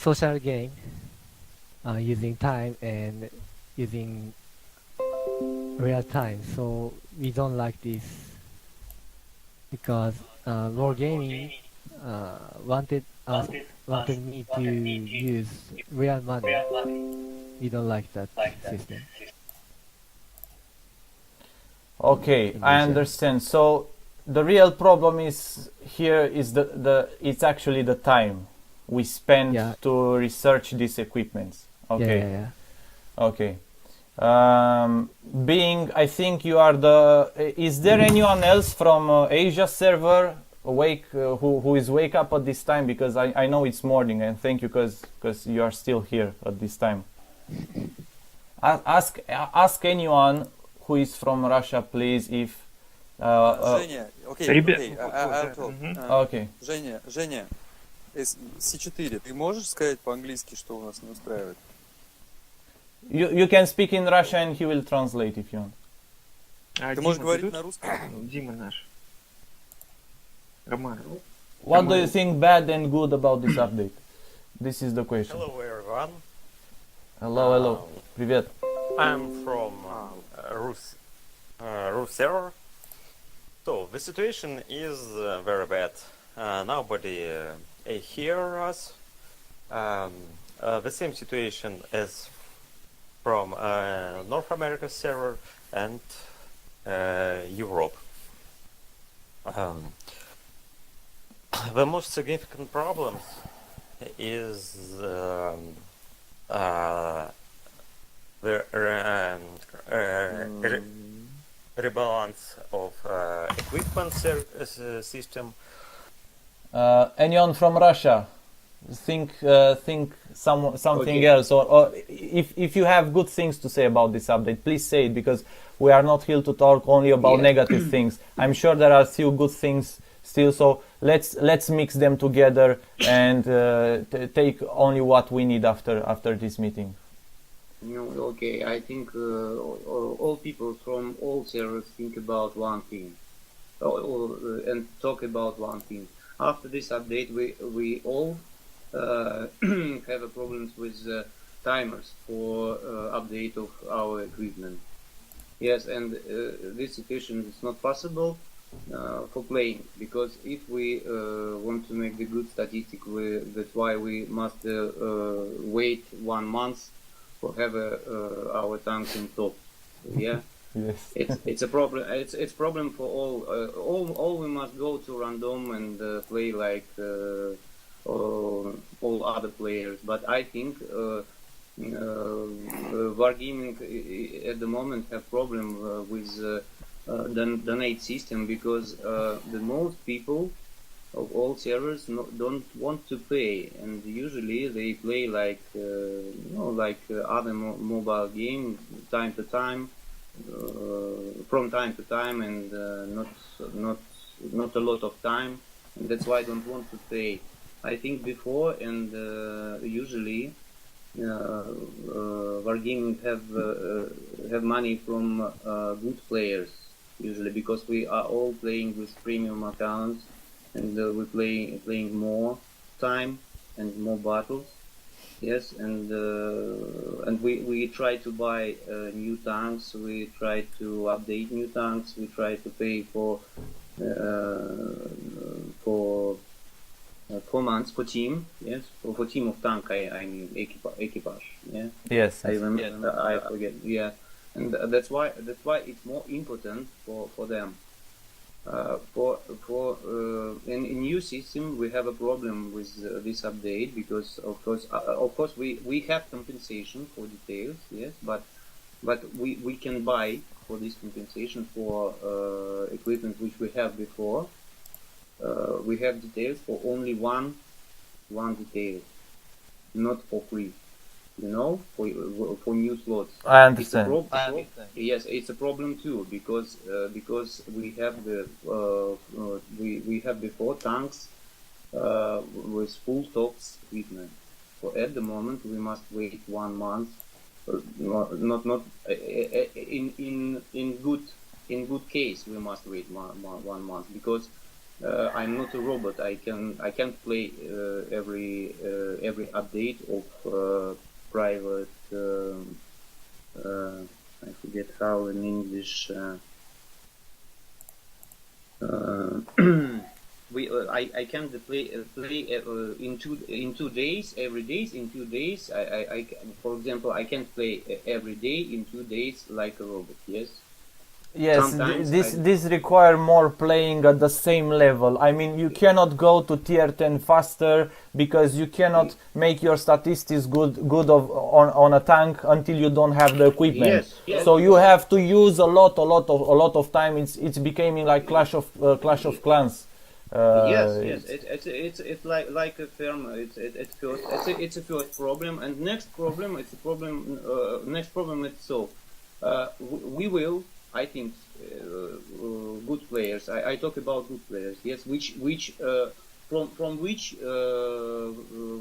social game using time and using real time. So we don't like this because war gaming uh, wanted us wanted me to use real money. We don't like that system Okay, in I Russia. understand. So the real problem is here is the it's actually the time we spend Yeah, to research these equipments. Okay, yeah. okay. Being, I think you are the. Is there anyone else from Asia server awake who is wake up at this time? Because I know it's morning, and thank you because you are still here at this time. Ask anyone who is from Russia, please. If Женя, окей, Ребят, окей, вот, I'll да, talk. мгм. okay. Женя, С4, ты можешь сказать по-английски, что у нас не устраивает? You can speak in Russia and he will translate if you want. А Ты можешь Дима, говорить тут? на русском? Дима наш. Роман. What do you think bad and good about this update? This is the question. Hello everyone. Hello. Привет. I'm from Rus server. So the situation is very bad. Nobody hear us. The same situation as from North America server and Europe. The most significant problems is the rebalance of equipment system. Anyone from Russia? Think something Okay. else, or if you have good things to say about this update, please say it, because we are not here to talk only about Yeah. negative things. I'm sure there are still good things still, so let's mix them together and take only what we need after this meeting. No, okay. I think all people from all servers think about one thing, and talk about one thing. After this update, we all have a problems with timers for update of our equipment. Yes, and this situation is not possible for playing, because if we want to make the good statistic, that's why we must wait 1 month for have our tanks in top. Yeah, Yes. it's a problem. It's problem for all. We must go to random and play like all other players. But I think Wargaming at the moment have problem with donate system, because the most people of all servers don't want to pay, and usually they play like other mobile game time to time, from time to time, and not a lot of time, and that's why I don't want to pay. I think before, and usually Wargaming have money from good players, usually, because we are all playing with premium accounts, and we playing more time and more battles. Yes, and we try to buy new tanks. We try to update new tanks. We try to pay for 4 months for team. Yes, for team of tank. I mean equipage. Yeah. Yes. I remember. I forget. Yeah, and that's why it's more important for them. In new system we have a problem with this update, because of course we have compensation for details, yes, but we can buy for this compensation for equipment which we have before. We have details for only one detail, not for free. You know, for new slots. I understand. Yes, it's a problem too, because we have we have before tanks with full stocks equipment. So at the moment we must wait 1 month. Not in good case we must wait one month, because I'm not a robot. I can't play every update of private. I forget how in English. I can't play in 2 days every days in 2 days. For example, I can't play every day in 2 days like a robot. Yes. Yes, Sometimes this require more playing at the same level. I mean, you cannot go to tier 10 faster because you cannot make your statistics good on a tank until you don't have the equipment. Yes. So you have to use a lot of time. It's becoming like Clash of Clans. Yes. It's like a firm. It's a first problem, and next problem. It's a problem. Next problem itself. We will. I think good players. I talk about good players. Yes, which from which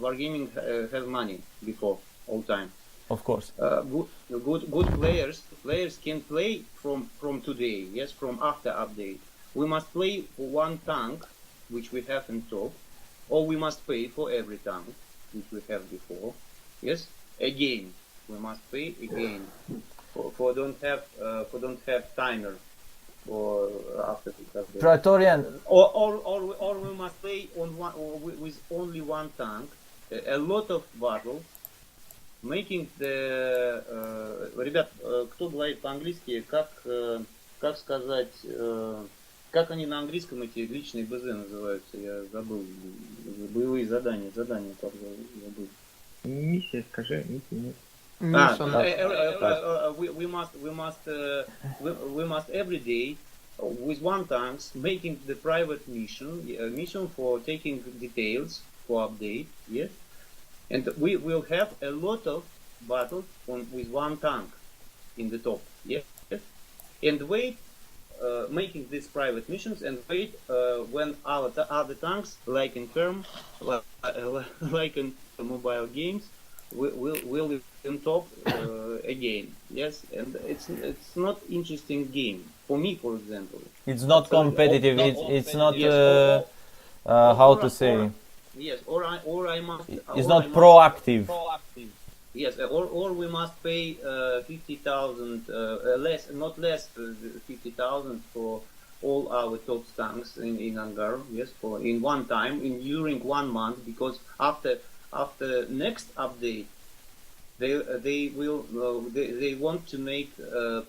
wargaming have money before all time. Of course. Good players can play from today. Yes, from after update. We must play for one tank, which we have in top, or we must pay for every tank, which we have before. Yes, again we must pay again. For don't have timer for after the update. Praetorian. Or we must play on one or with only one tank. A lot of battles, making the ребят, кто говорит по-английски, как сказать, как они на английском эти личные БЗ называются? Я забыл. Боевые задания как забыл. Миссия, скажи, миссия нет. We must every day with one tanks making the private mission for taking details for update. Yes, and we will have a lot of battles with one tank in the top. Yes, and wait. Making these private missions and wait when our other tanks, like in term, like in mobile games, will in top again. Yes, and it's not interesting game for me, for example. It's not competitive. It's not how to say. Yes, or I must. It's not proactive. Yes, or we must pay 50,000 not less 50,000 for all our top tanks in Angar. Yes, for in one time during 1 month, because after next update they want to make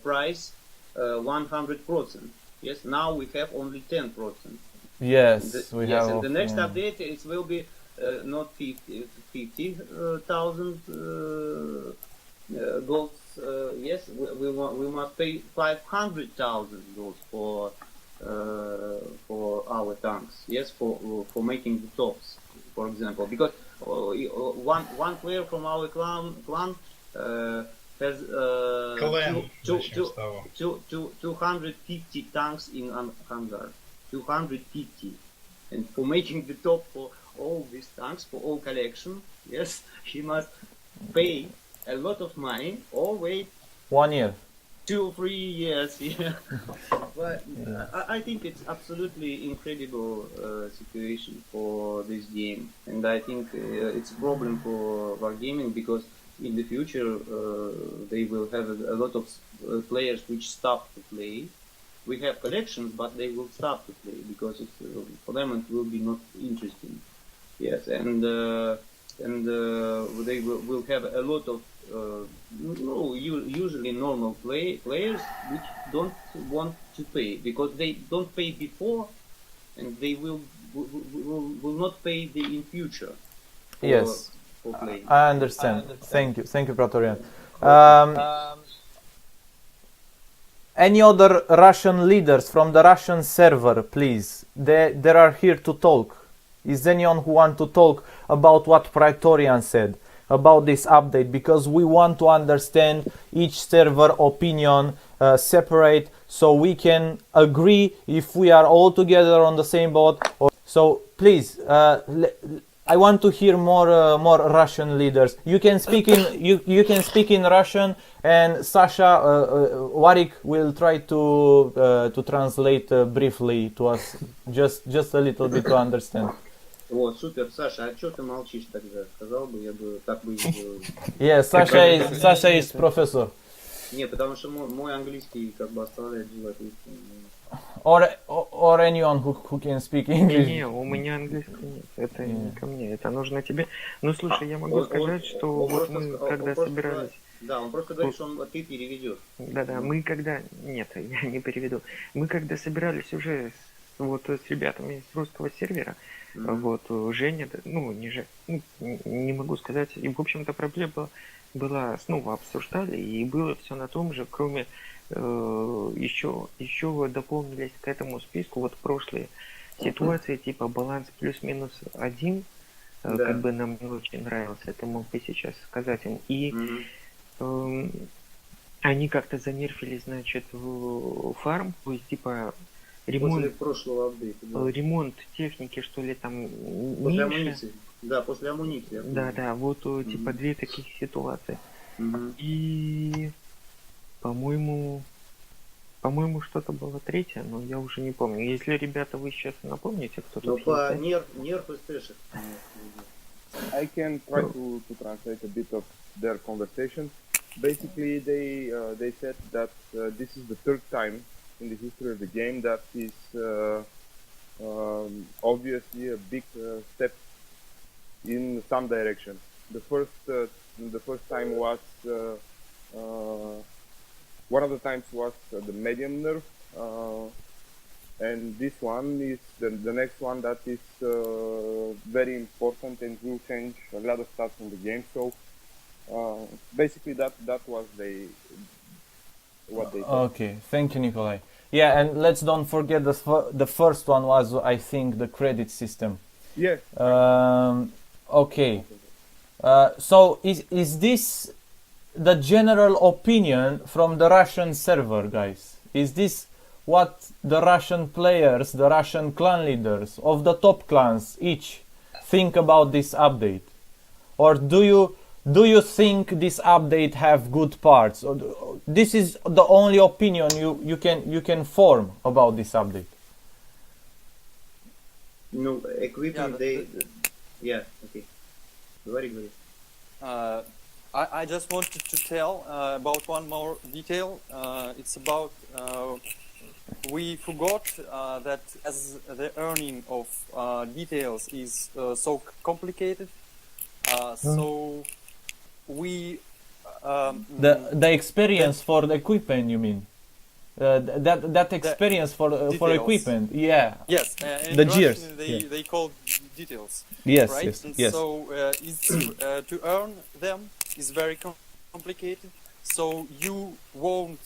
price 100%. Yes, now we have only 10%. Yes, we have. And the next update it will be not 50,000 golds. Yes, we must pay 500,000 golds for our tanks. Yes, for making the tops, for example, because one player from our clan has 250 tanks in Hangar. 250, and for making the top for all these tanks, for all collection, yes, he must pay a lot of money or wait 1 year, 2 or 3 years. Yeah, but I think it's absolutely incredible situation for this game, and I think it's a problem for wargaming, because in the future they will have a lot of players which stop to play. We have collections, but they will stop to play because for them it will be not interesting. Yes, and they will have a lot of usually normal players which don't want to pay, because they don't pay before, and they will not pay in future. Yes, for playing. I understand. Thank you, Praetorian. Any other Russian leaders from the Russian server, please? They are here to talk. Is anyone who want to talk about what Praetorian said about this update? Because we want to understand each server opinion separate, so we can agree if we are all together on the same boat. So please, I want to hear more Russian leaders. You can speak in you can speak in Russian, and Sasha Warwick will try to translate briefly to us, just a little bit to understand. Вот, супер, Саша, а что ты молчишь тогда? Сказал бы, я бы так бы... Yes, Sasha is professor. Не, потому что мой английский как бы оставляет желать лучшего. Or anyone who can speak English. Не, у меня английского нет. Это не ко мне, это нужно тебе. Ну слушай, я могу сказать, что вот мы когда собирались. Да, он просто говорит, что ты переведешь. Да, мы когда... Нет, я не переведу. Мы когда собирались уже с ребятами с русского сервера, вот, Женя, ну, не могу сказать, и, в общем-то, проблема была, снова обсуждали, и было все на том же, кроме, еще дополнились к этому списку вот прошлые ситуации, типа баланс плюс-минус 1, Да. как бы нам не очень нравился, это мог бы сейчас сказать им, и они как-то занерфили, значит, фарм, то есть, типа, После ремонт, прошлого апдейта. Да. ремонт техники, что ли, там После меньше. амуниции. Да, после амуниции. я помню. Да, вот типа две таких ситуации. Мгм. И по-моему, что-то было третье, но я уже не помню. Если, ребята, вы сейчас напомните, кто Но тут по есть, нерф и стэшек. I can try to translate a bit of their conversation. Basically, they said that this is the third time in the history of the game that is obviously a big step in some direction. The first time was one of the times was the medium nerf, and this one is the next one that is very important and will change a lot of stuff in the game. So basically that was what they said. Okay, thank you, Nikolai. Yeah, and let's don't forget the first one was, I think, the credit system. Yes. Okay. So is this the general opinion from the Russian server, guys? Is this what the Russian players, the Russian clan leaders of the top clans each think about this update? Or do you think this update have good parts? Or this is the only opinion you can form about this update? Ну, equipment, Yeah, okay. Говори. I just wanted to tell about one more detail. It's about we forgot that as the earning of details is so complicated, so we The experience for the equipment, you mean? That experience for details. equipment, yeah. Yes, in The Russian gears, they call details. Yes, Right? yes, And yes. so to earn them is very complicated. So you won't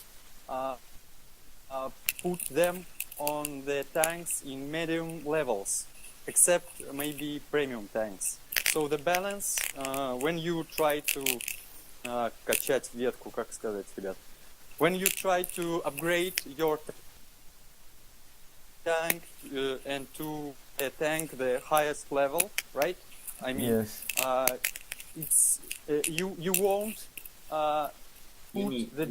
put them on the tanks in medium levels, except maybe premium tanks. So the balance when you try to качать ветку, как сказать, ребят? When you try to upgrade your tank and to a tank the highest level, right? I mean, Yes. It's you won't put the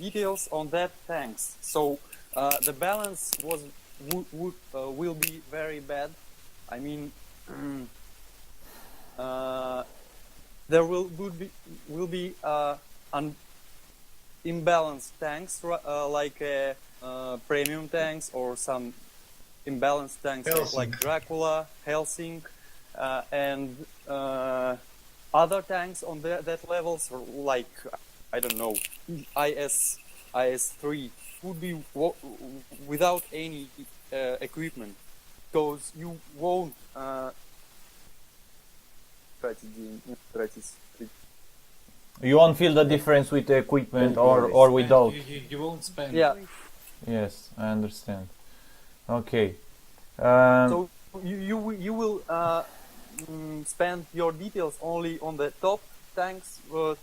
details on that tanks. So the balance will be very bad. I mean, there will be imbalanced tanks like premium tanks or some imbalanced tanks like Dracula, Helsing, and other tanks on that levels like I don't know IS3 would be without any equipment because you won't You won't feel the difference with the equipment or without. You won't spend. Yeah. Yes, I understand. Okay. So you will spend your details only on the top tanks, the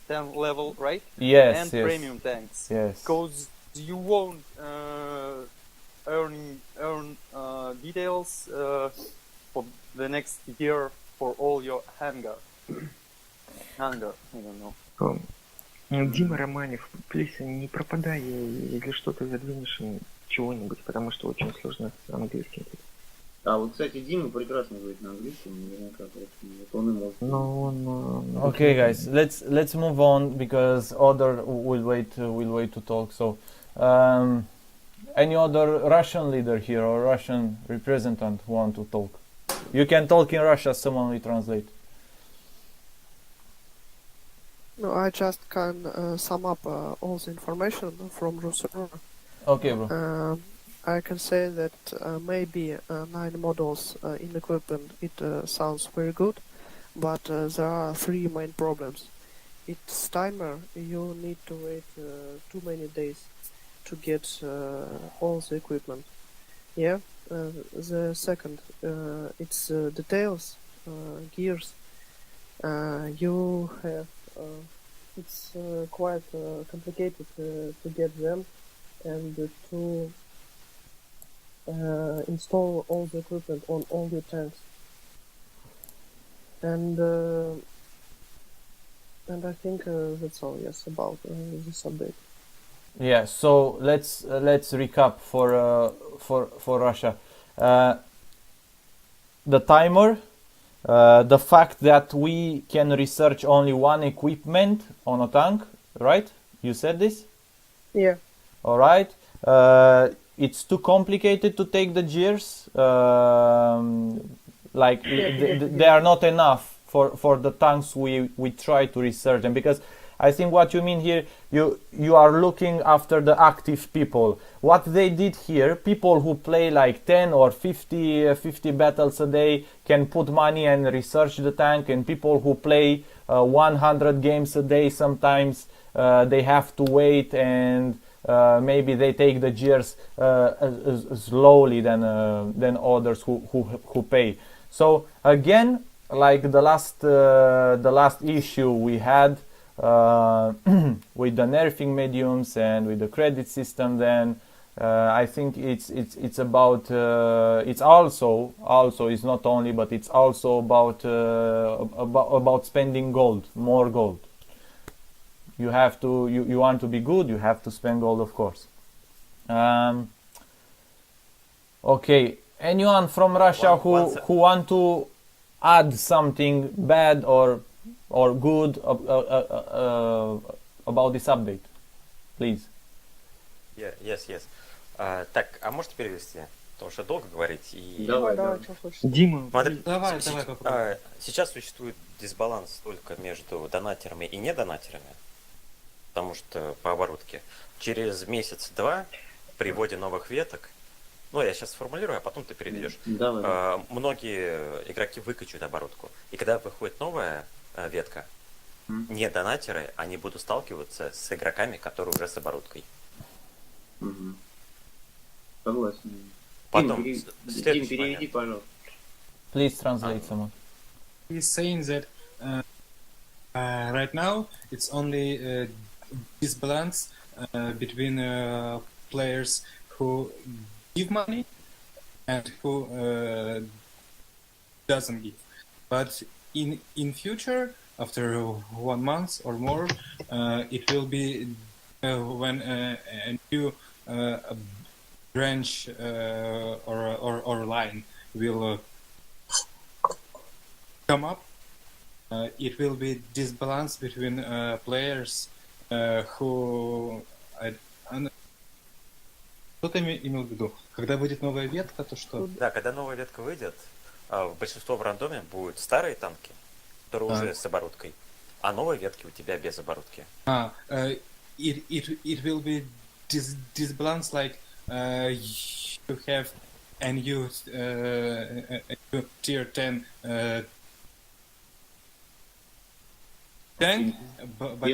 10 level, right? Yes, And yes. premium tanks. Yes. Because you won't earn details for the next year for all your hunger. I don't know. Дима Романев, плиз, не пропадай, если что-то задвинешь чего-нибудь, потому что очень сложно с английским. А вот, кстати, Дима прекрасно говорит на английском, наверняка, поэтому вот он и может. Но он... Okay, guys, let's move on because other will wait to talk. So, any other Russian leader here or Russian representative who want to talk? You can talk in Russia. Someone will translate. No, I just can sum up all the information from Russia. Okay, bro. I can say that maybe 9 models in equipment, it sounds very good, but there are 3 main problems. It's timer, you need to wait too many days to get all the equipment. Yeah. The second, it's details, gears. You have, it's quite complicated to get them and to install all the equipment on all your tanks. And I think that's all. Yes, about this update. Yeah. So let's recap for Russia. The timer, the fact that we can research only one equipment on a tank, right? You said this? Yeah. All right. It's too complicated to take the gears. Like they are not enough for the tanks we try to research them, because I think what you mean here, you are looking after the active people. What they did here, people who play like 10 or 50 battles a day can put money and research the tank, and people who play 100 games a day, sometimes they have to wait, and maybe they take the gears slowly than others who pay. So again, like the last issue we had with the nerfing mediums and with the credit system, then I think it's about it's also it's not only, but it's also about spending gold, more gold. You have to you want to be good, you have to spend gold, of course. Okay, anyone from Russia who want to add something bad or good about this update, please? Yes. Так, а можете перевести? Потому что долго говорить. И... Давай. что хочешь. Дима, Смотри, Давай, попробуй. сейчас существует дисбаланс только между донатерами и недонатерами, потому что по оборотке через месяц-два при вводе новых веток, ну я сейчас сформулирую, а потом ты переведешь, Давай. многие игроки выкачают оборотку, и когда выходит новая ветка, недонатеры, они будут сталкиваться с игроками, которые уже с обороткой. Угу. Согласен. Потом, Тим, следующий переведи, момент. пожалуйста. Please translate someone. He's saying that right now it's only disbalance between players who give money and who doesn't give. But in future, after 1 month or more, it will be when a new branch or line will come up. It will be disbalance between players who... Что ты имел в виду? Когда будет новая ветка, то что? Да, когда новая ветка выйдет, большинство в рандоме будут старые танки, которые уже с оборудкой, а новые ветки у тебя без оборудки. It will be disbalance like you have a new tier 10 tank, but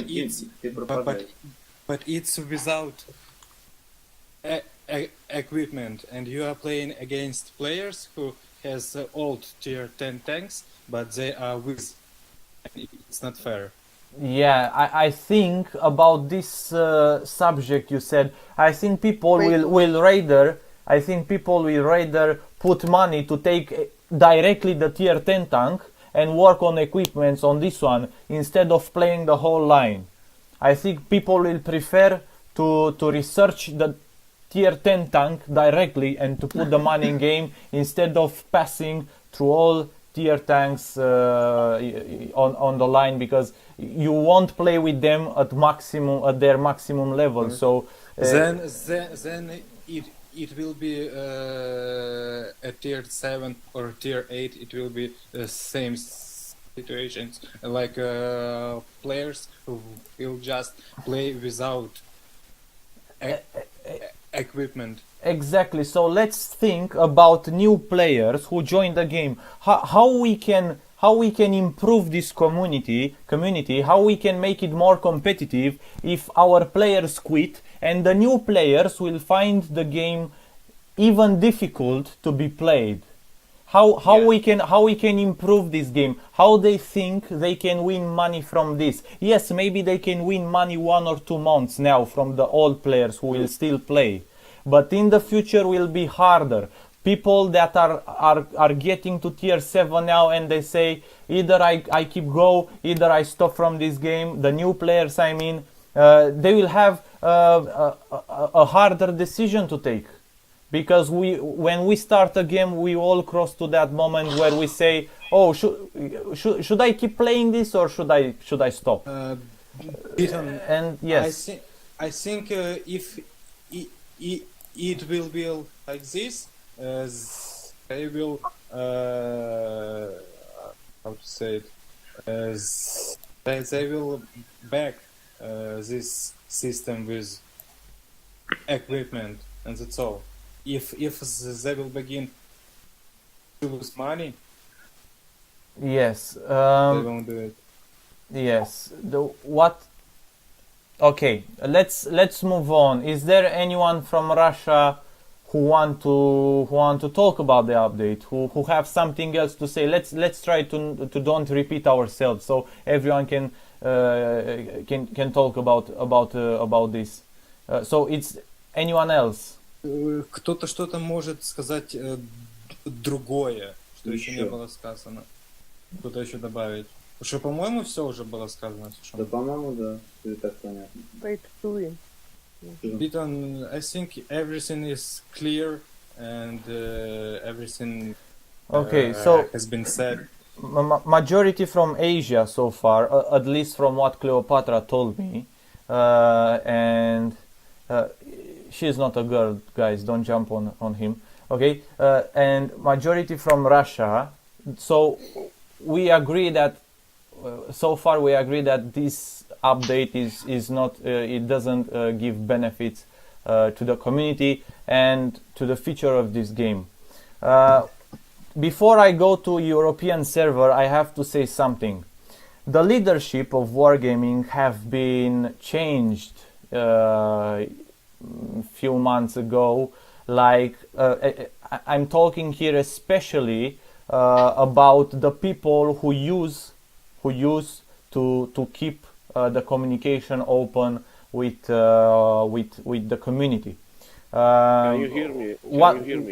it's without equipment, and you are playing against players who has old tier 10 tanks, but they are with. It's not fair. Yeah, I think about this subject you said, I think people will rather put money to take directly the tier 10 tank and work on equipments on this one instead of playing the whole line. I think people will prefer to research the tier 10 tank directly and to put the money in game instead of passing through all tier tanks on the line, because you won't play with them at their maximum level. So then it will be at tier 7 or tier 8. It will be the same situations, like players who will just play without equipment. Exactly. So let's think about new players who join the game. How we can improve this community, how we can make it more competitive if our players quit and the new players will find the game even difficult to be played. How we can improve this game? How they think they can win money from this? Yes, maybe they can win money 1 or 2 months now from the old players who will still play, but in the future will be harder. People that are getting to tier 7 now and they say either I keep go, either I stop from this game. The new players, I mean, they will have a harder decision to take. Because when we start a game, we all cross to that moment where we say, "Oh, should I keep playing this or should I stop?" And yes, I think if it will be like this, they will how to say it? They will back this system with equipment, and that's all. If they will begin to lose money, yes, they won't do it. yes. Okay, let's move on. Is there anyone from Russia who want to talk about the update? Who have something else to say? Let's try to don't repeat ourselves, so everyone can talk about this. So it's anyone else? Кто-то что-то может сказать другое, что еще не было сказано. Кто-то еще добавить. Потому что, по-моему, все уже было сказано. Да, по-моему, да. Это так понятно. Bitan, I think everything is clear and everything so has been said. Majority from Asia so far, at least from what Cleopatra told me, and she's not a girl, guys, don't jump on him, okay? And majority from Russia. So we agree that so far we agree that this update is not it doesn't give benefits to the community and to the future of this game. Before I go to European server, I have to say something. The leadership of Wargaming have been changed few months ago. Like I'm talking here especially about the people who use to keep the communication open with the community. Can you hear me?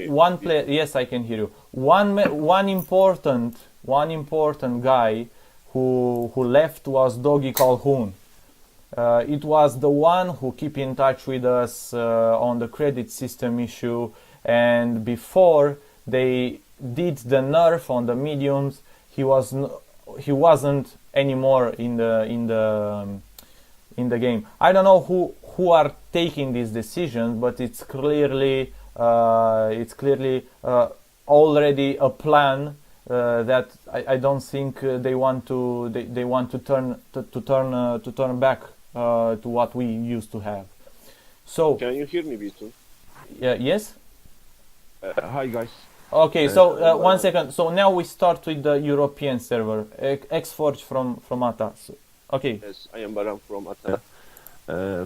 One player, yes, I can hear you. One important guy who left was Doggy Calhoun. It was the one who keep in touch with us on the credit system issue, and before they did the nerf on the mediums, he wasn't anymore in the game. I don't know who are taking these decisions, but it's clearly already a plan that I don't think they want to turn back to what we used to have. So can you hear me, Bitu? Yes. Hi guys. Okay, so 1 second. So now we start with the European server. Xforge from ATA. So, okay. Yes, I am Baran from ATA.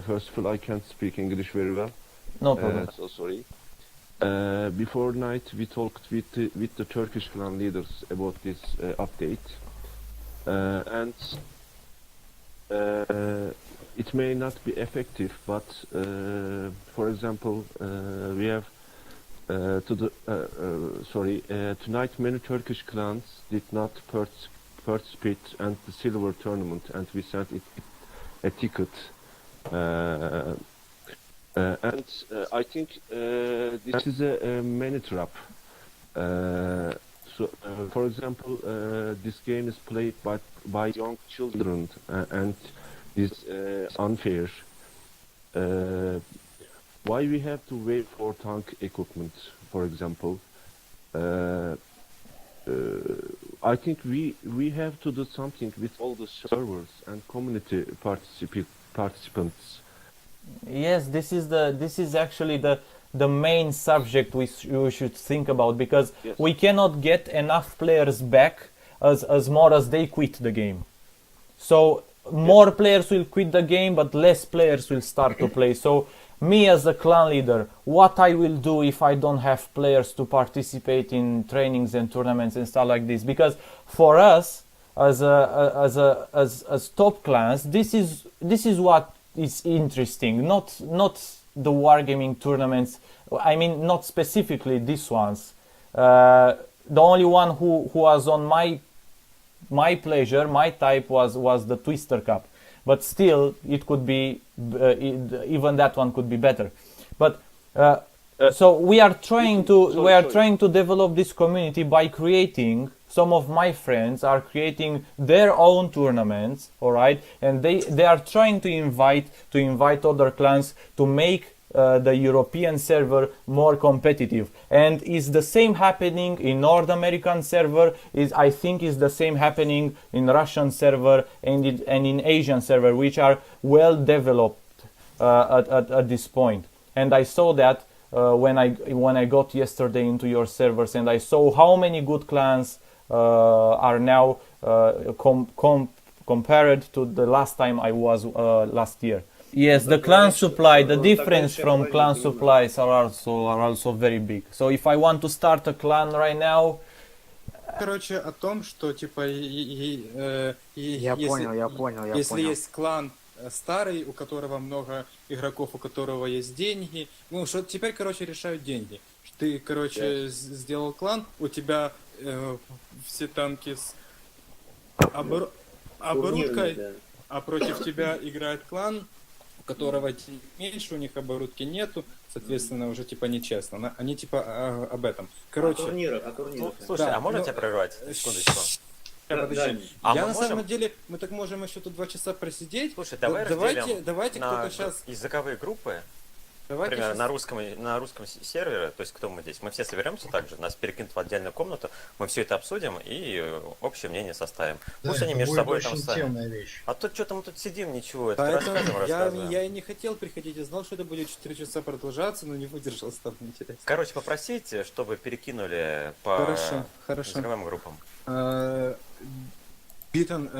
First of all, I can't speak English very well. No problem. So sorry. Before night, we talked with the Turkish clan leaders about this update, and it may not be effective. But for example, we have tonight many Turkish clans did not participate in the silver tournament, and we sent it a ticket. I think this is a money trap. For example, this game is played by young children, and is unfair. Why we have to wait for tank equipment, for example? I think we have to do something with all the servers and community participants. Yes, this is actually the main subject we should think about, because Yes. we cannot get enough players back as more as they quit the game. So more players will quit the game, but less players will start to play. So me as a clan leader, what I will do if I don't have players to participate in trainings and tournaments and stuff like this? Because for us as top clans, this is what is interesting, not the wargaming tournaments. I mean, not specifically these ones. The only one who was on my pleasure, my type was the Twister Cup, but still it could be even that one could be better. But so we are trying to develop this community by creating. Some of my friends are creating their own tournaments, all right, and they are trying to invite other clans to make the European server more competitive. And is the same happening in North American server? I think is the same happening in Russian server and in Asian server, which are well developed at this point. And I saw that when I got yesterday into your servers, and I saw how many good clans are now compared to the last time I was last year. Yes, the clan supply, the difference from clan supplies are also very big. So if I want to start a clan right now, Короче, о том, что типа Я понял. если есть клан старый, у которого много игроков, у которого есть деньги, ну что теперь, короче, решают деньги. Ты, короче, сделал клан, у тебя все танки с оборудкой, а против тебя играет клан, у которого меньше, у них оборудки нету, соответственно, уже типа нечестно. Они типа об этом. Короче, О турнирах. Слушай, да, а можно ну, тебя прервать? Секундочку. Подожди. А Я мы на самом можем- деле, мы так можем еще тут 2 часа просидеть. Слушай, давай давайте разделим на кто-то сейчас. языковые группы. Давайте Например, щас- на русском сервере, то есть кто мы здесь, мы все соберемся также, нас перекинут в отдельную комнату, мы все это обсудим и общее мнение составим. Да, Пусть они это между будет собой там очень ставят. темная вещь. А то что-то мы тут сидим, ничего, это Поэтому рассказываем. я и не хотел приходить, я знал, что это будет 4 часа продолжаться, но не выдержал, стало интересно. Короче, попросите, чтобы перекинули по Хорошо. языковым группам. Битон,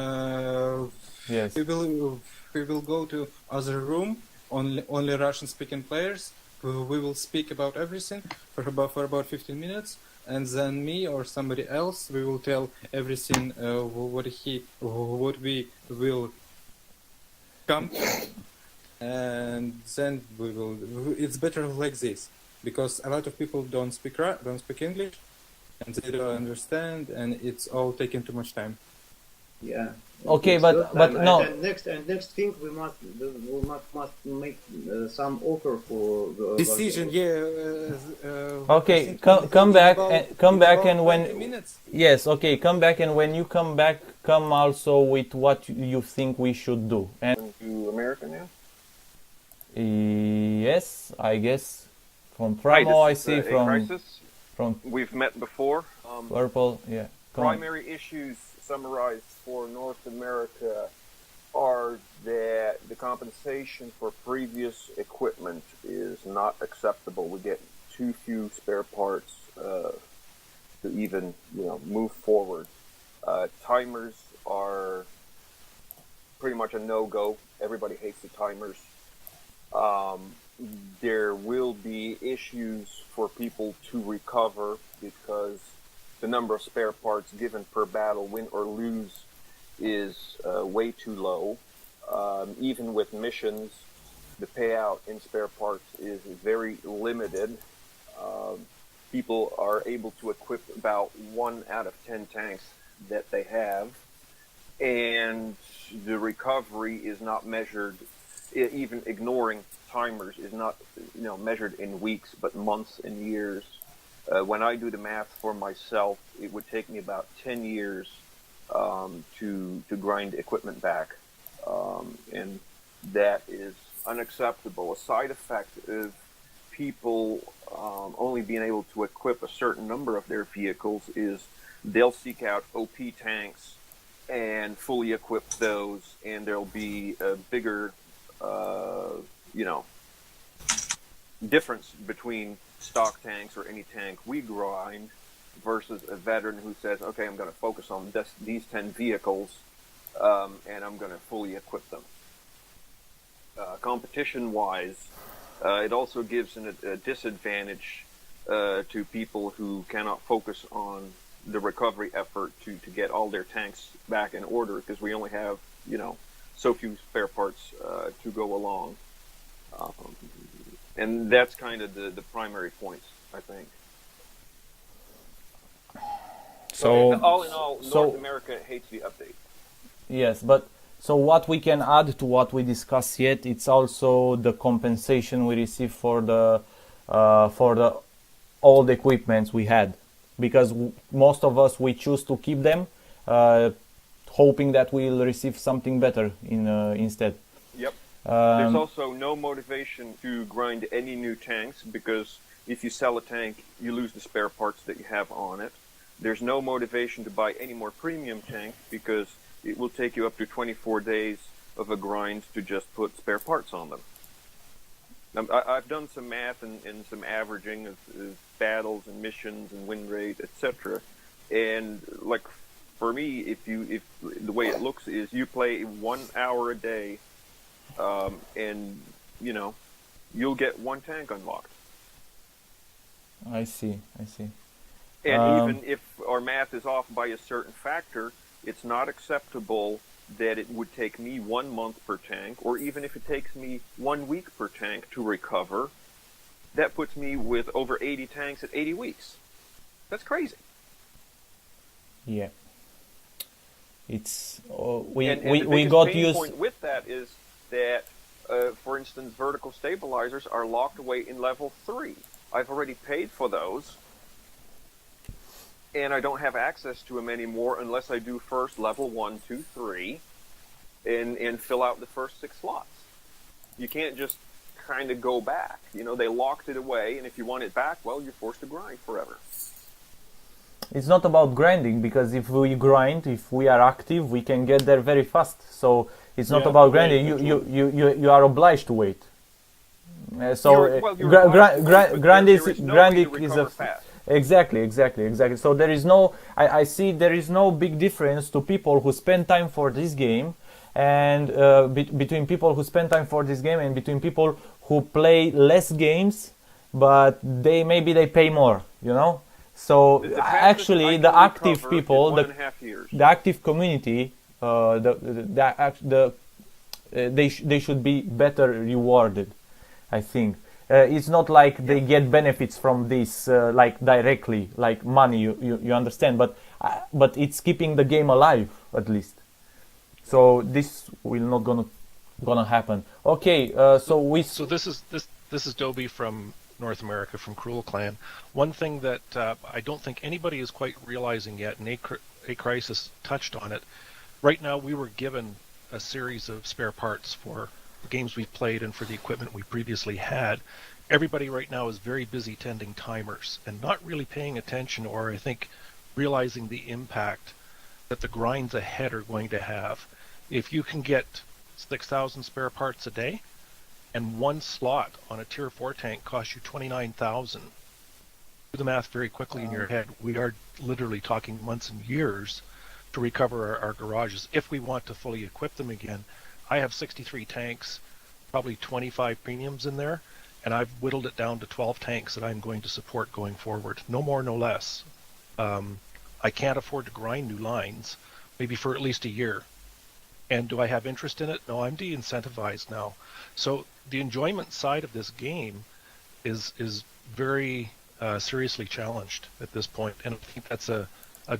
yes. we will go to other room, only Russian-speaking players. We will speak about everything for about 15 minutes, and then me or somebody else, we will tell everything what we will come, and then we will. It's better like this because a lot of people don't speak English, and they don't understand, and it's all taking too much time. Yeah. Okay, It's but third time. no. And next thing we must make some offer for the Decision, Okay, I think come back about- and come back about and when 20 minutes. yes, okay, come back, and when you come back, come also with what you think we should do. And To America now? yes, I guess from Hi, Primo, I this is, see A from Crisis. from We've met before. Purple, yeah. Come on. Primary issues summarized for North America are that the compensation for previous equipment is not acceptable. We get too few spare parts to even move forward. Timers are pretty much a no-go. Everybody hates the timers. There will be issues for people to recover because the number of spare parts given per battle, win or lose, is way too low. Even with missions, the payout in spare parts is very limited. people are able to equip about 1 out of 10 tanks that they have, and the recovery is not measured, even ignoring timers, is not measured in weeks but months and years. When I do the math for myself, it would take me about 10 years to grind equipment back, and that is unacceptable. A side effect of people only being able to equip a certain number of their vehicles is they'll seek out OP tanks and fully equip those, and there'll be a bigger, difference between stock tanks or any tank we grind versus a veteran who says, okay, I'm going to focus on these 10 vehicles, and I'm going to fully equip them. Competition-wise, it also gives a disadvantage to people who cannot focus on the recovery effort to get all their tanks back in order, because we only have, so few spare parts to go along. And that's kind of the primary points, I think. So all in all, North America hates the update. Yes, but so what we can add to what we discussed yet, it's also the compensation we receive for the old equipments we had, because most of us, we choose to keep them, hoping that we'll receive something better instead. Yep. There's also no motivation to grind any new tanks, because if you sell a tank, you lose the spare parts that you have on it. There's no motivation to buy any more premium tanks, because it will take you up to 24 days of a grind to just put spare parts on them. I've done some math and some averaging of battles and missions and win rate, etc. And like for me, if the way it looks is you play 1 hour a day, and you'll get 1 tank unlocked. I see. And even if our math is off by a certain factor, it's not acceptable that it would take me 1 month per tank, or even if it takes me 1 week per tank to recover. That puts me with over 80 tanks at 80 weeks. That's crazy. Yeah. It's we got pain used. Point with that is that, for instance, vertical stabilizers are locked away in level 3. I've already paid for those, and I don't have access to them anymore unless I do first level 1, 2, 3, and fill out the first 6 slots. You can't just kind of go back. They locked it away, and if you want it back, well, you're forced to grind forever. It's not about grinding, because if we grind, if we are active, we can get there very fast. So it's not about grinding. You are obliged to wait. Grinding is a exactly. So there is no. I see there is no big difference to people who spend time for this game, and between people who spend time for this game and between people who play less games, but they pay more. So actually, the active people, the active community, they should be better rewarded, I think. It's not like they get benefits from this, like directly, like money. You understand? But it's keeping the game alive at least. So this will not gonna happen. Okay. So this is Dobie from North America, from Cruel Clan. One thing that I don't think anybody is quite realizing yet, and A Crisis touched on it. Right now, we were given a series of spare parts for the games we've played and for the equipment we previously had. Everybody right now is very busy tending timers and not really paying attention, or I think realizing the impact that the grinds ahead are going to have. If you can get 6,000 spare parts a day, and 1 slot on a tier 4 tank costs you 29,000. Do the math very quickly in your head. We are literally talking months and years to recover our garages if we want to fully equip them again. I have 63 tanks, probably 25 premiums in there, and I've whittled it down to 12 tanks that I'm going to support going forward. No more, no less. I can't afford to grind new lines, maybe for at least a year. And do I have interest in it? No, I'm de-incentivized now. So the enjoyment side of this game is very seriously challenged at this point, and I think that's a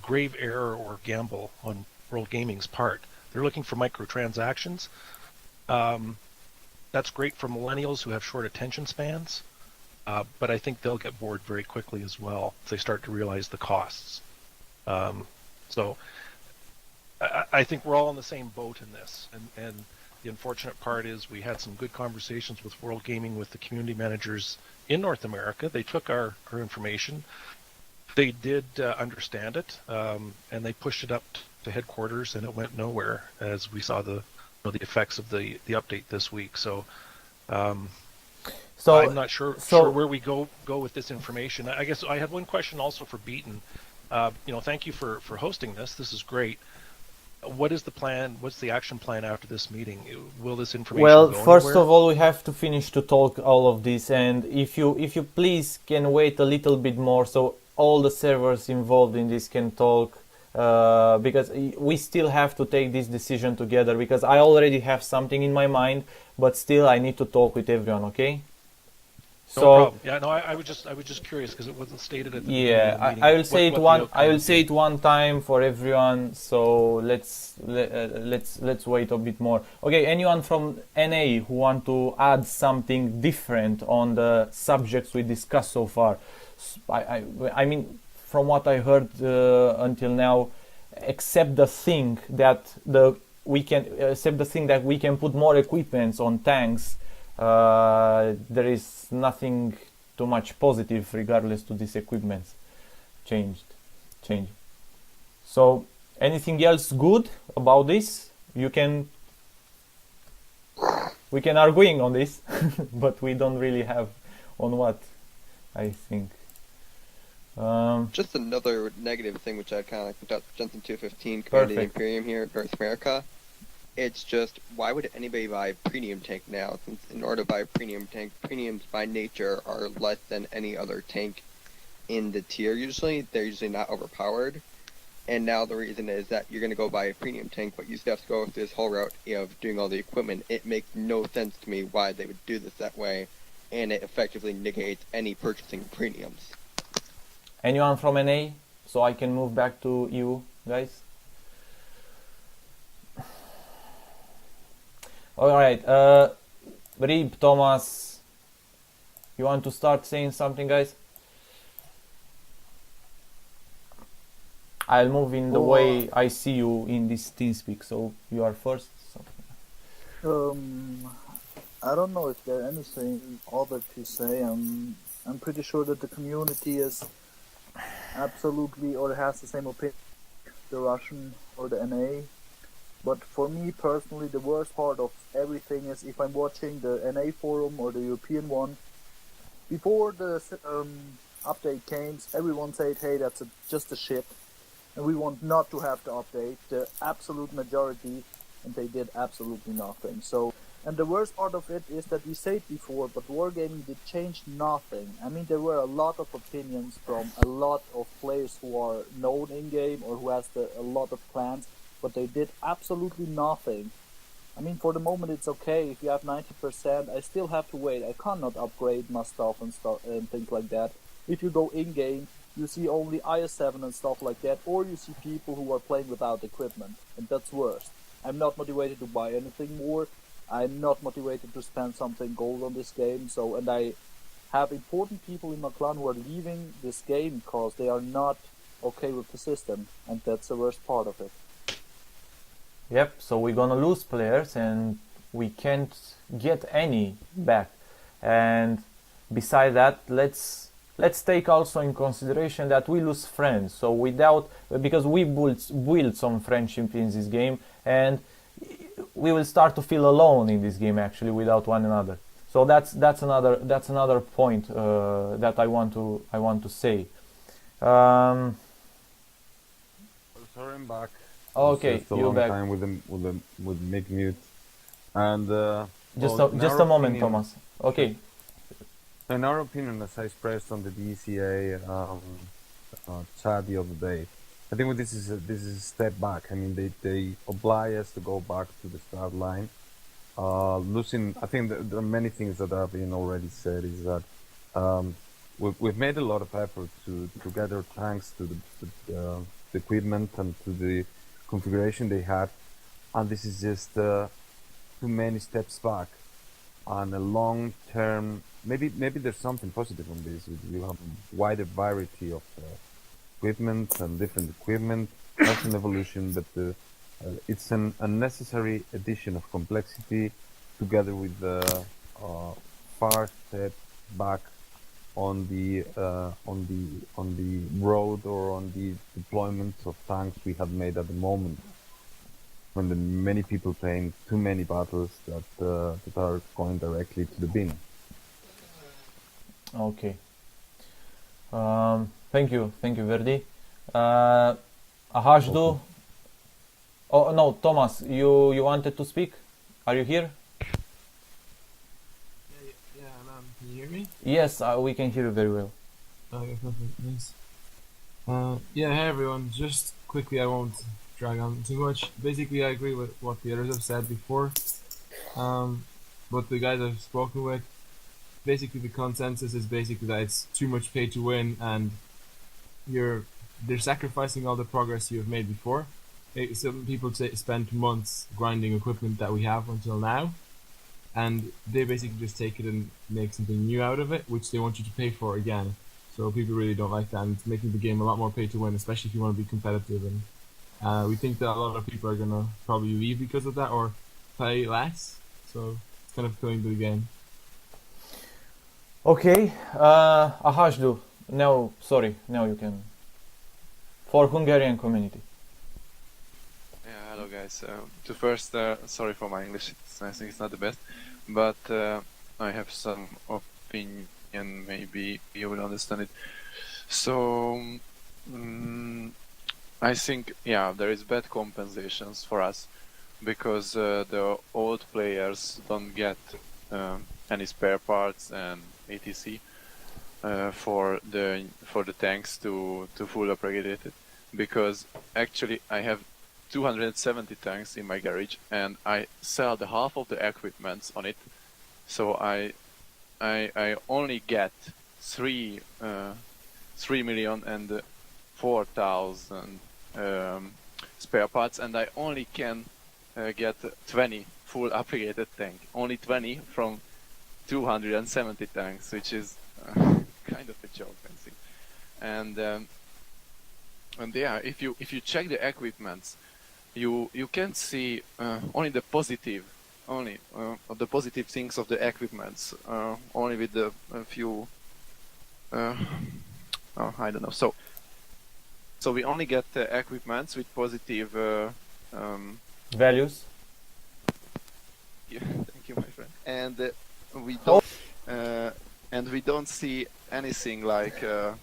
grave error or gamble on World Gaming's part. They're looking for microtransactions. That's great for millennials who have short attention spans, but I think they'll get bored very quickly as well if they start to realize the costs. So I think we're all in the same boat in this, and the unfortunate part is we had some good conversations with World Gaming, with the community managers in North America. They took our information. They did understand it, and they pushed it up to headquarters, and it went nowhere as we saw the effects of the update this week. So I'm not sure where we go with this information. I guess I had one question also for Beaton. Thank you for hosting this. This is great. What is the plan? What's the action plan after this meeting? Will this information Well, go first anywhere? of all, we have to finish to talk all of this, and if you please can wait a little bit more, so all the servers involved in this can talk, because we still have to take this decision together. Because I already have something in my mind, but still I need to talk with everyone. Okay? No problem. Yeah, no, I was just curious because it wasn't stated at the beginning of the meeting. I will say I will say it one time for everyone. So let's wait a bit more. Okay, anyone from NA who want to add something different on the subjects we discussed so far? I mean, from what I heard until now, except the thing that we can put more equipments on tanks. There is nothing too much positive regardless to these equipments change. So anything else good about this? We can arguing on this, but we don't really have on what, I think. Just another negative thing which I kind of like about Jensen 215 Community Perfect. Imperium here in North America. It's just, why would anybody buy a premium tank now? Since in order to buy a premium tank, premiums by nature are less than any other tank in the tier usually. They're usually not overpowered. And now the reason is that you're going to go buy a premium tank, but you still have to go through this whole route of doing all the equipment. It makes no sense to me why they would do this that way, and it effectively negates any purchasing premiums. Anyone from NA? So I can move back to you guys. All right, Rib, Thomas, you want to start saying something, guys? I'll move in the way I see you in this TeamSpeak, so you are first. I don't know if there's anything other to say. I'm pretty sure that the community is absolutely or has the same opinion, the Russian or the NA. But for me personally, the worst part of everything is if I'm watching the NA forum or the European one, before the update came, everyone said, hey, that's just a shit, and we want not to have the update, the absolute majority, and they did absolutely nothing. So, and the worst part of it is that we said before, but Wargaming did change nothing. I mean, there were a lot of opinions from a lot of players who are known in-game or who has a lot of clans, but they did absolutely nothing. I mean, for the moment it's okay. If you have 90%, I still have to wait. I cannot upgrade my stuff and things like that. If you go in-game, you see only IS-7 and stuff like that, or you see people who are playing without equipment, and that's worse. I'm not motivated to buy anything more. I'm not motivated to spend something gold on this game. So, and I have important people in my clan who are leaving this game because they are not okay with the system, and that's the worst part of it. Yep, so we're gonna lose players and we can't get any back. And beside that, let's take also in consideration that we lose friends. So because we build some friendship in this game, and we will start to feel alone in this game actually without one another. So that's another point that I want to say. Sorry, I'm back. Okay, Just a you're long back. time with make mute, and just well, a moment, Thomas. Okay. In our opinion, as I expressed on the DCA chat the other day, I think this is a step back. I mean, they oblige us to go back to the start line. Losing, I think there are many things that have been already said. Is that we've made a lot of effort to gather tanks to the equipment and to the configuration they had, and this is just too many steps back. On a long term, maybe there's something positive on this. You have a wider variety of equipment and different equipment. That's an evolution, but it's an unnecessary addition of complexity, together with the far step back on the road or on the deployment of tanks we have made at the moment, when the many people playing too many battles that are going directly to the bin. Okay. Thank you, Verdi. Ahajdu. Oh no, Thomas, you wanted to speak? Are you here? Yeah, can you hear me? Yes, we can hear you very well. Okay, perfect, thanks. Yeah, hey everyone, just quickly, I won't drag on too much. Basically, I agree with what the others have said before. What the guys I've spoken with, basically the consensus is basically that it's too much pay to win, and they're sacrificing all the progress you have made before. Some people spend months grinding equipment that we have until now, and they basically just take it and make something new out of it, which they want you to pay for again. So people really don't like that, and it's making the game a lot more pay to win, especially if you want to be competitive. And we think that a lot of people are gonna probably leave because of that, or play less. So it's kind of killing the game. Okay, Ahajdu. Now you can. For Hungarian community. Yeah, hello guys. First, sorry for my English. I think it's not the best, but I have some opinion. Maybe you will understand it. So, I think there is bad compensations for us, because the old players don't get any spare parts and etc. For the tanks to full upgrade it, because actually I have 270 tanks in my garage and I sell the half of the equipments on it, so I only get 3,004,000 spare parts, and I only can get 20 full upgraded tank, only 20 from 270 tanks, which is kind of a joke, I think. And yeah, if you check the equipments, you can see only the positive things of the equipments, only with a few I don't know. So we only get equipments with positive values. Yeah, thank you, my friend. And we don't see anything like the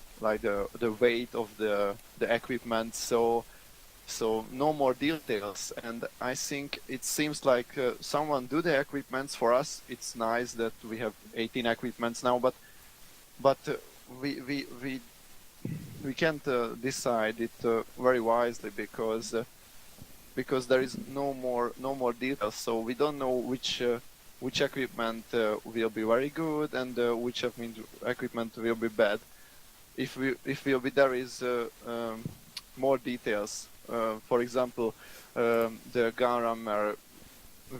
weight of the equipment. So no more details. And I think it seems like someone do the equipments for us. It's nice that we have 18 equipments now, but we can't decide it very wisely, because there is no more details. So we don't know which equipment will be very good and which equipment will be bad. If there is more details, for example, the gun rammer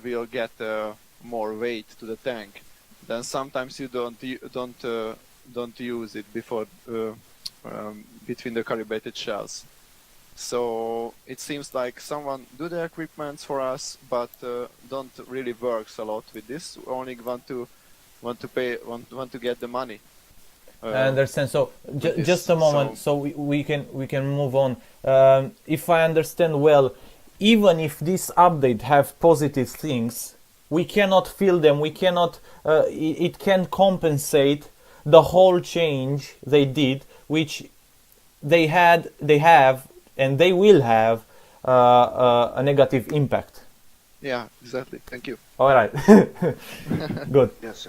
will get more weight to the tank, then sometimes you don't use it before between the calibrated shells. So it seems like someone do the equipments for us, but don't really works a lot with this. Only want to get the money. I understand. So just a moment, so we can move on. If I understand well, even if this update have positive things, we cannot feel them. We cannot. It can compensate the whole change they did, which they have, and they will have a negative impact. Yeah, exactly. Thank you. All right. Good. Yes.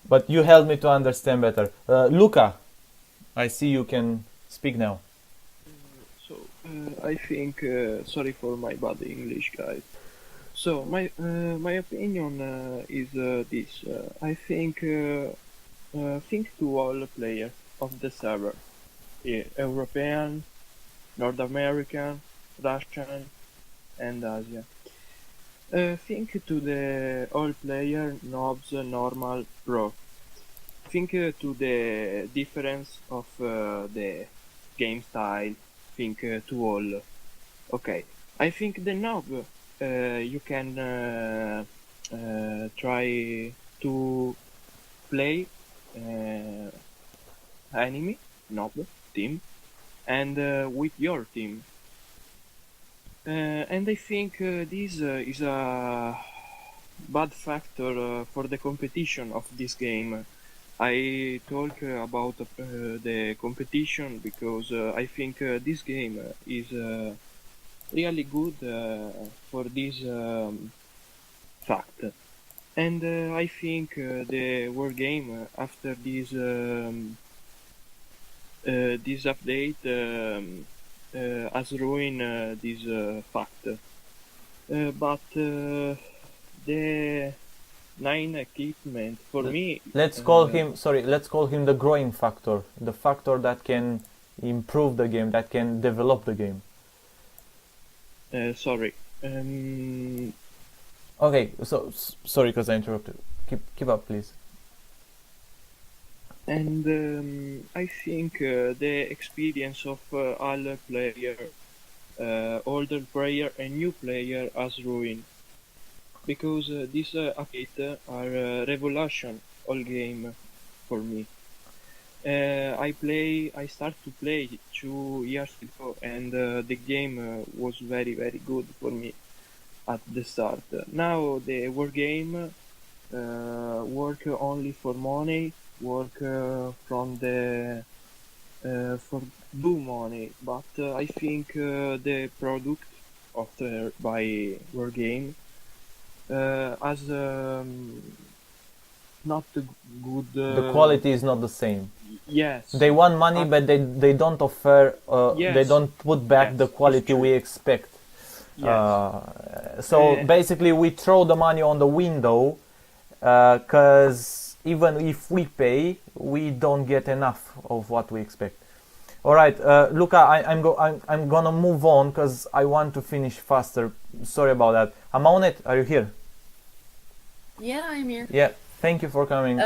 But you helped me to understand better. Luca, I see you can speak now. I think, sorry for my bad English, guys. So my opinion is this. I think thanks to all players, of the server. European, North American, Russian, and Asia. Think to the all player, knobs, normal, pro. Think to the difference of the game style. Think to all. Okay, I think the knob you can try to play enemy, knob, team, and with your team. And I think this is a bad factor for the competition of this game. I talk about the competition because I think this game is really good for this fact. And I think the war game after this update has ruined this fact. But the 9 equipment for me. Let's call him. Sorry, let's call him the growing factor, the factor that can improve the game, that can develop the game. Sorry. Okay, so sorry because I interrupted. Keep up, please. And I think the experience of all player, older player and new player has ruined. Because this update are revolution all game for me. I start to play 2 years ago, and the game was very good for me at the start. Now the war game work only for money, work from the for do money, but I think the product offered by war game as not good. The quality is not the same. Yes. They want money, but they don't offer. Yes. They don't put back Yes, the quality we expect. Yes. So basically, we throw the money on the window, because even if we pay, we don't get enough of what we expect. All right, Luca, I'm gonna move on because I want to finish faster. Sorry about that. Amaonet, are you here? Yeah, I'm here. Yeah, thank you for coming.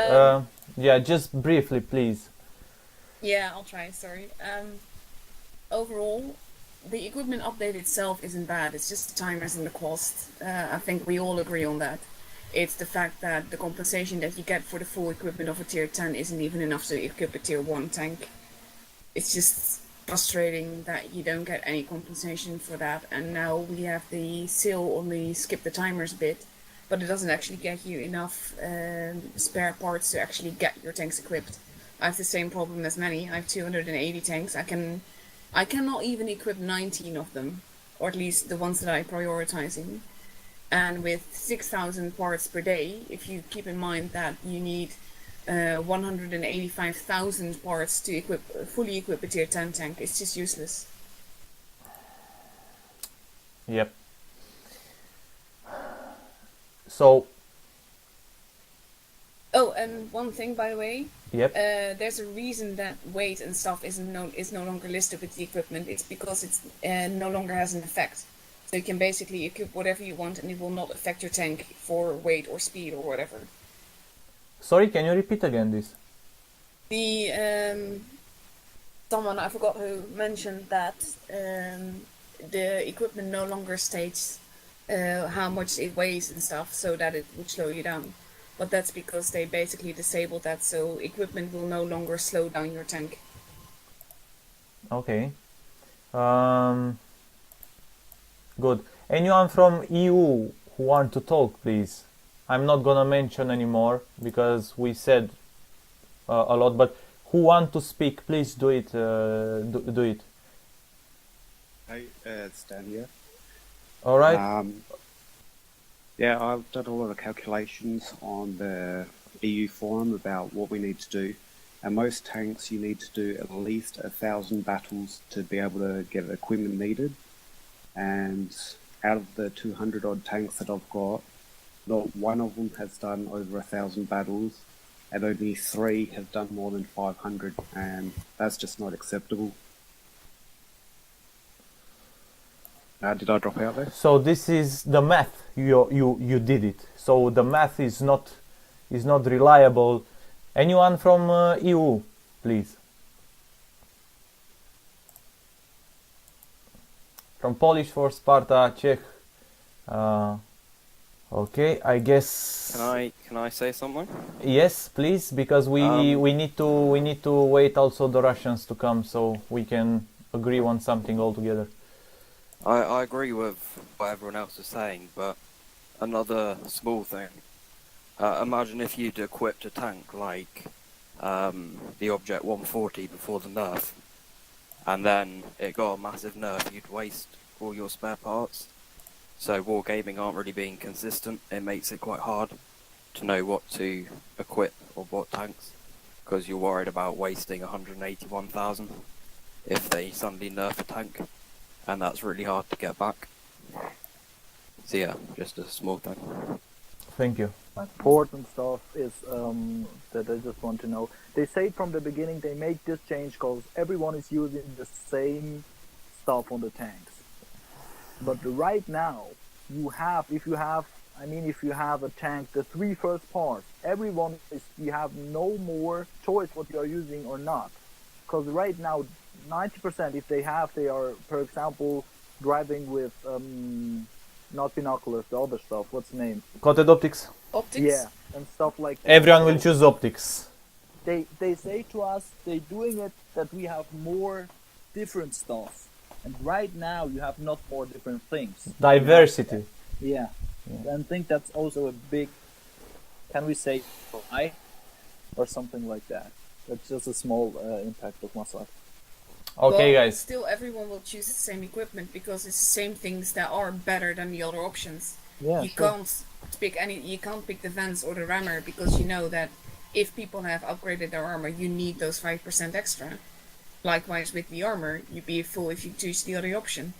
Yeah, just briefly, please. Yeah, I'll try. Sorry. Overall, the equipment update itself isn't bad. It's just the timers and the cost. I think we all agree on that. It's the fact that the compensation that you get for the full equipment of a tier 10 isn't even enough to equip a tier 1 tank. It's just frustrating that you don't get any compensation for that. And now we have the sale on the skip the timers bit, but it doesn't actually get you enough spare parts to actually get your tanks equipped. I have the same problem as many. I have 280 tanks. I cannot even equip 19 of them, or at least the ones that I'm prioritizing. And with 6,000 parts per day, if you keep in mind that you need 185,000 parts to fully equip a tier 10 tank, it's just useless. Yep. So. Oh, and one thing, by the way. Yep. There's a reason that weight and stuff is no longer listed with the equipment. It's because it's no longer has an effect. So you can basically equip whatever you want, and it will not affect your tank for weight or speed or whatever. Sorry, can you repeat again this? Someone, I forgot who, mentioned that the equipment no longer states how much it weighs and stuff, so that it would slow you down. But that's because they basically disabled that, so equipment will no longer slow down your tank. Okay. Good. Anyone from EU who want to talk, please? I'm not gonna mention anymore because we said a lot, but who want to speak, please do it. Do it. Hey, it's Dan here. All right. Yeah, I've done a lot of calculations on the EU forum about what we need to do. And most tanks, you need to do at least 1,000 battles to be able to get the equipment needed. And out of the 200 odd tanks that I've got, not one of them has done over 1,000 battles. and only 3 have done more than 500, and that's just not acceptable. Did I drop out there? So this is the math. You did it. So the math is not reliable. Anyone from EU, please? From Polish for Sparta, Czech. Okay, I guess. Can I say something? Yes, please, because we need to wait also the Russians to come so we can agree on something all together. I agree with what everyone else is saying, but another small thing. Imagine if you'd equipped a tank like the Object 140 before the nerf, and then it got a massive nerf, you'd waste all your spare parts. So wargaming aren't really being consistent. It makes it quite hard to know what to equip or what tanks, because you're worried about wasting 181,000 if they suddenly nerf a tank, and that's really hard to get back. So yeah, just a small thing. Thank you. Important stuff is that I just want to know. They say from the beginning they make this change because everyone is using the same stuff on the tanks. But right now, if you have a tank, the 3 first parts, you have no more choice what you are using or not. Because right now, 90% they are, for example, driving with, not binoculars, the other stuff, what's the name? Coated optics. Optics? Yeah, and stuff like that. Everyone will choose optics. They say to us, they're doing it that we have more different stuff. And right now you have not more different things. Diversity. Yeah. And I think that's also a big, can we say, lie or something like that. That's just a small impact of myself. Okay, but guys. Still, everyone will choose the same equipment because it's the same things that are better than the other options. Yeah, you sure. can't pick the Vance or the Rammer because you know that if people have upgraded their armor, you need those 5% extra. Likewise with the armor, you'd be a fool if you choose the other option.